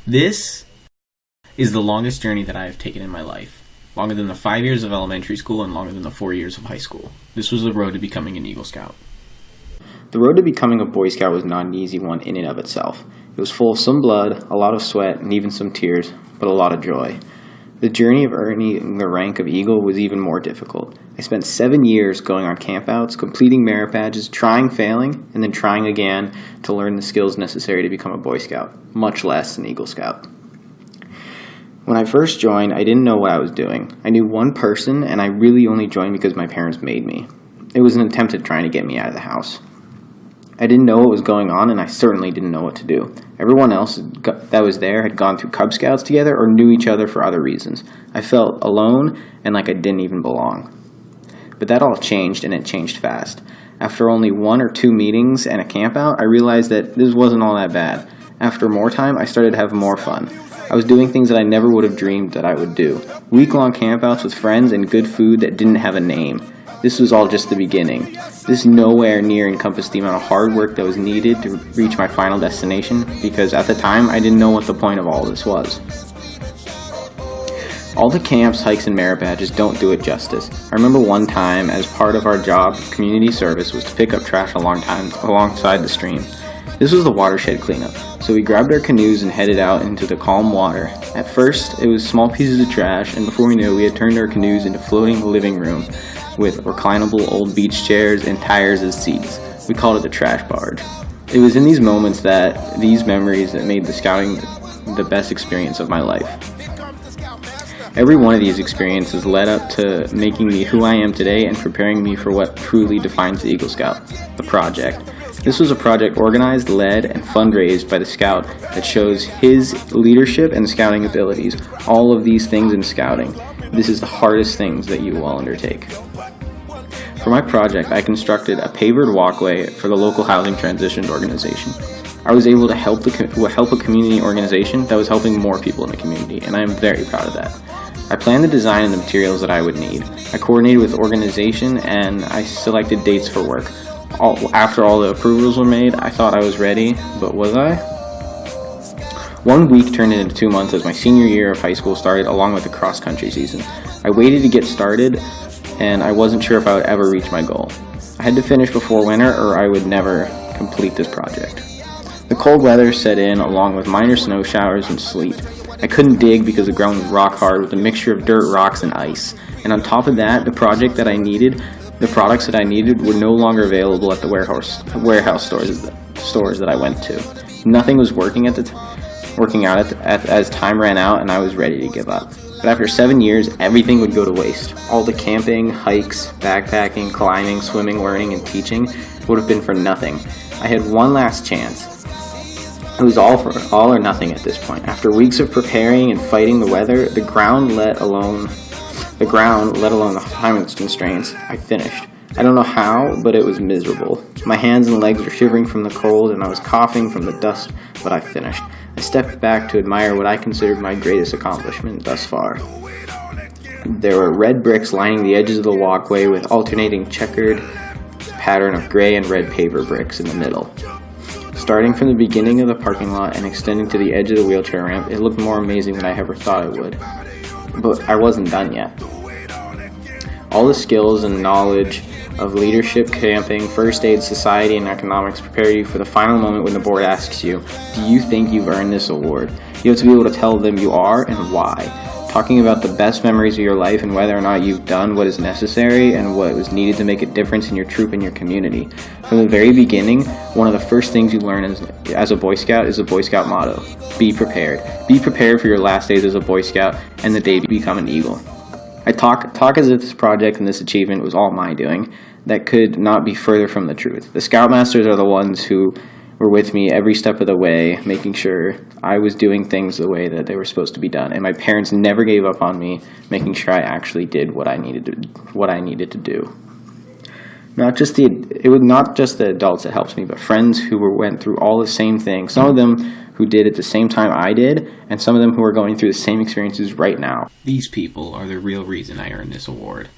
This is the longest journey that I have taken in my life. Longer than the 5 years of elementary school and longer than the 4 years of high school. This was the road to becoming an Eagle Scout. The road to becoming a Boy Scout was not an easy one in and of itself. It was full of some blood, a lot of sweat, and even some tears, but a lot of joy. The journey of earning the rank of Eagle was even more difficult. I spent 7 years going on campouts, completing merit badges, trying, failing, and then trying again to learn the skills necessary to become a Boy Scout, much less an Eagle Scout. When I first joined, I didn't know what I was doing. I knew one person, and I really only joined because my parents made me. It was an attempt at trying to get me out of the house. I didn't know what was going on, and I certainly didn't know what to do. Everyone else that was there had gone through Cub Scouts together or knew each other for other reasons. I felt alone and like I didn't even belong. But that all changed, and it changed fast. After only 1 or 2 meetings and a campout, I realized that this wasn't all that bad. After more time, I started to have more fun. I was doing things that I never would have dreamed that I would do. Week-long campouts with friends and good food that didn't have a name. This was all just the beginning. This nowhere near encompassed the amount of hard work that was needed to reach my final destination, because at the time I didn't know what the point of all this was. All the camps, hikes, and merit badges don't do it justice. I remember one time, as part of our job, community service was to pick up trash alongside the stream. This was the watershed cleanup, so we grabbed our canoes and headed out into the calm water. At first, it was small pieces of trash, and before we knew it, we had turned our canoes into floating living room with reclinable old beach chairs and tires as seats. We called it the trash barge. It was in these moments these memories that made the scouting the best experience of my life. Every one of these experiences led up to making me who I am today and preparing me for what truly defines the Eagle Scout, the project. This was a project organized, led, and fundraised by the Scout that shows his leadership and scouting abilities. All of these things in scouting. This is the hardest things that you will undertake. For my project, I constructed a pavered walkway for the local housing transition organization. I was able to help a community organization that was helping more people in the community, and I am very proud of that. I planned the design and the materials that I would need. I coordinated with organization, and I selected dates for work. After all the approvals were made, I thought I was ready, but was I? 1 week turned into 2 months as my senior year of high school started, along with the cross-country season. I waited to get started, and I wasn't sure if I would ever reach my goal. I had to finish before winter, or I would never complete this project. The cold weather set in, along with minor snow showers and sleet. I couldn't dig because the ground was rock hard with a mixture of dirt, rocks, and ice. And on top of that, the products that I needed were no longer available at the warehouse stores that I went to. Nothing was working out as time ran out, and I was ready to give up. But after 7 years, everything would go to waste. All the camping, hikes, backpacking, climbing, swimming, learning, and teaching would have been for nothing. I had one last chance. It was all or nothing at this point. After weeks of preparing and fighting the weather, the ground, let alone the time constraints, I finished. I don't know how, but it was miserable. My hands and legs were shivering from the cold, and I was coughing from the dust, but I finished. I stepped back to admire what I considered my greatest accomplishment thus far. There were red bricks lining the edges of the walkway with alternating checkered pattern of gray and red paver bricks in the middle. Starting from the beginning of the parking lot and extending to the edge of the wheelchair ramp, it looked more amazing than I ever thought it would. But I wasn't done yet. All the skills and knowledge of leadership, camping, first aid, society, and economics prepare you for the final moment when the board asks you, do you think you've earned this award? You have to be able to tell them you are and why. Talking about the best memories of your life and whether or not you've done what is necessary and what was needed to make a difference in your troop and your community. From the very beginning, one of the first things you learn as a Boy Scout is the Boy Scout motto. Be prepared. Be prepared for your last days as a Boy Scout and the day you become an Eagle. I talk as if this project and this achievement was all my doing. That could not be further from the truth. The Scoutmasters are the ones who were with me every step of the way, making sure I was doing things the way that they were supposed to be done. And my parents never gave up on me, making sure I actually did what I needed to do. It was not just the adults that helped me, but friends who went through all the same things. Some of them who did at the same time I did, and some of them who are going through the same experiences right now. These people are the real reason I earned this award.